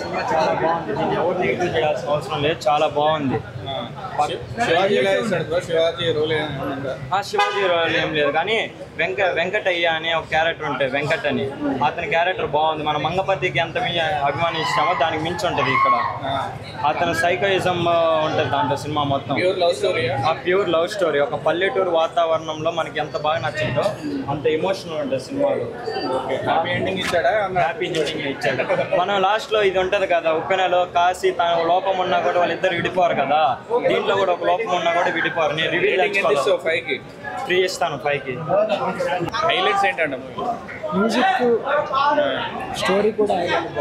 Cinema చాలా బాగుంది. దీన్ని ఎవరు నెగిటివ్ చేయాల్సిన అవసరం లేదు, చాలా బాగుంది. శివాజీ రోల్ ఏం లేదు కానీ వెంకటయ్య అనే ఒక క్యారెక్టర్ ఉంటుంది, వెంకట్ అని. అతని క్యారెక్టర్ బాగుంది. మన మంగపతికి ఎంత అభిమానిస్తామో దానికి మించి ఉంటుంది ఇక్కడ. అతను సైకోయిజం ఉంటుంది దాంట్లో సినిమా మొత్తం. Pure love story. ఒక పల్లెటూరు వాతావరణంలో మనకి ఎంత బాగా నచ్చిందో అంత ఎమోషనల్ ఉంటుంది సినిమాలో. హ్యాపీ ఎండింగ్ ఇచ్చాడా? హ్యాపీ ఎండింగ్ ఇచ్చాడు. మనం లాస్ట్ లో ఇది ఉంటది కదా, ఉప్పెనలో కాశీ తన లోపం ఉన్నా కూడా వాళ్ళిద్దరు విడిపోరు కదా, దీంట్లో కూడా ఒక లోపం ఉన్నా కూడా విడిపోరు. నేను రివ్యూ 3 ఇస్తాను 5కి. హైలైట్స్ ఏంటంటే మ్యూజిక్, స్టోరీ కూడా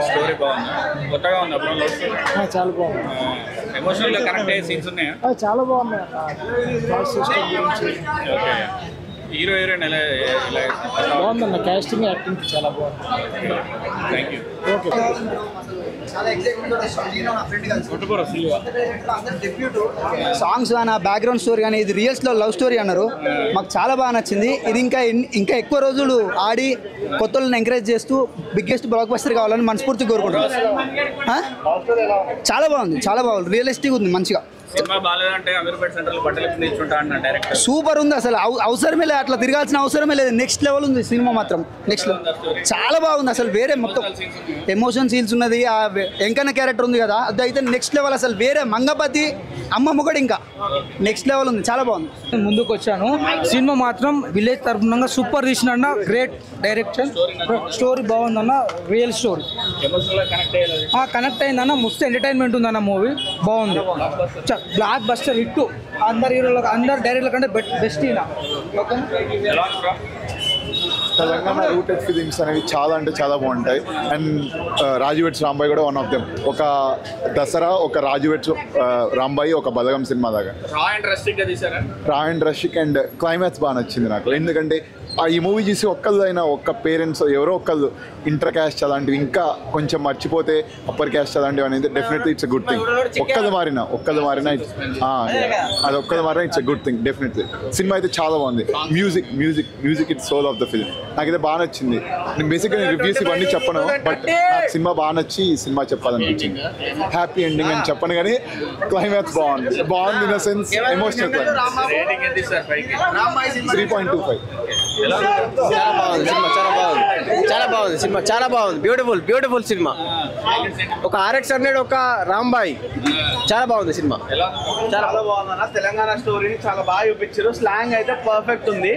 స్టోరీ బాగుంది, కొత్తగా ఉంది. అప్పుడు చాలా బాగుంది. ఎమోషనల్ గా కనెక్ట్ అయ్యే సీన్స్ ఉన్నాయా? చాలా బాగున్నాయి. సిస్టమ్ గురించి హీరో హీరోయిన్ ఎలా బాగుందన్న. కాస్టింగ్, యాక్టింగ్ చాలా బాగుంది. Thank you. ఓకే. సాంగ్స్ కానీ బ్యాక్గ్రౌండ్ స్టోరీ కానీ ఇది రియల్స్లో లవ్ స్టోరీ అన్నారు. మాకు చాలా బాగా నచ్చింది. ఇది ఇంకా ఎక్కువ రోజులు ఆడి కొత్త వాళ్ళని ఎంకరేజ్ చేస్తూ బిగ్గెస్ట్ బ్లాక్ బస్టర్ కావాలని మనస్ఫూర్తిగా కోరుకుంటున్నాం. చాలా బాగుంది, చాలా బాగుంది. రియలిస్టిక్ ఉంది మంచిగా. సినిమా బాగాలేదంటే అమీర్పేట సెంట్రల్ బట్టలు తెచ్చుంటా అన్న డైరెక్టర్. సూపర్ ఉంది. అసలు అవసరమే లేదు, అట్లా తిరగాల్సిన అవసరమే లేదు. నెక్స్ట్ లెవెల్ ఉంది సినిమా మాత్రం. నెక్స్ట్ లెవెల్ చాలా బాగుంది. అసలు వేరే మొత్తం ఎమోషన్ సీన్స్ ఉన్నది. ఆ వెంకన్న క్యారెక్టర్ ఉంది కదా, అది అయితే నెక్స్ట్ లెవెల్. అసలు వేరే మంగపతి అమ్మమ్మ కూడా ఇంకా నెక్స్ట్ లెవెల్ ఉంది. చాలా బాగుంది. ముందుకు వచ్చాను. సినిమా మాత్రం విలేజ్ తరఫున సూపర్ తీసిన, గ్రేట్ డైరెక్షన్, స్టోరీ బాగుందన్న, రియల్ స్టోరీ. కనెక్ట్ అయిందన్న, మస్తు ఎంటర్టైన్మెంట్ ఉందన్న. మూవీ బాగుంది, బ్లాక్ బస్టర్ హిట్. అందరు హీరోలకు, అందరు డైరెక్టర్ల కంటే బెస్ట్ ఈయన. తెలంగాణ రూటెడ్ ఫిలిమ్స్ అనేవి చాలా అంటే చాలా బాగుంటాయి. అండ్ రాజువెట్స్ రాంబాయి కూడా వన్ ఆఫ్ దెమ్. ఒక దసరా, ఒక రాజువెట్స్ రాంబాయి, ఒక బలగం సినిమా దాకా రా అండ్ రషిక్ అండ్ క్లైమాక్స్ బాగా నచ్చింది నాకు. ఎందుకంటే ఈ మూవీ చూసి ఒక్కళ్ళైనా, ఒక్క పేరెంట్స్ ఎవరో ఒకళ్ళు ఇంటర్ క్యాస్ట్ అలాంటివి ఇంకా కొంచెం మర్చిపోతే అప్పర్ క్యాస్ట్ అలాంటివి అనేది definitely it's a good thing. ఒక్కళ్ళు మారినా అది ఒక్కళ్ళు మారినా it's a good thing definitely. Cinema అయితే చాలా బాగుంది. Music it's soul of the film. నాకైతే బాగా నచ్చింది. నేను బేసిక్గా రివ్యూస్ ఇవన్నీ చెప్పను, బట్ నాకు సినిమా బాగా నచ్చి ఈ సినిమా చెప్పాలనిపించింది. హ్యాపీ ఎండింగ్ అని చెప్పను కానీ క్లైమాక్స్ బాగుంది in the sense emotional climax. 3.25. చాలా బాగుంది. Beautiful cinema. ఒక RX హండ్రెడ్, ఒక రాంబాయి. చాలా బాగుంది సినిమా. చాలా బాగుందన్న. తెలంగాణ స్టోరీని చాలా బాగా చూపించారు. స్లాంగ్ అయితే పర్ఫెక్ట్ ఉంది.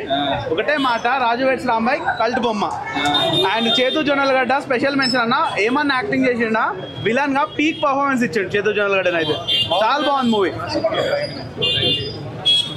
ఒకటే మాట, రాజువెట్స్ రాంబాయి కల్ట్ బొమ్మ. అండ్ చేతు జొన్నలగడ్డ స్పెషల్ మెన్షన్ అన్న. ఏమన్నా యాక్టింగ్ చేసిండా, విలన్ గా పీక్ పర్ఫార్మెన్స్ ఇచ్చాడు చేతు జొన్నలగడ్డ. అయితే చాలా బాగుంది మూవీ.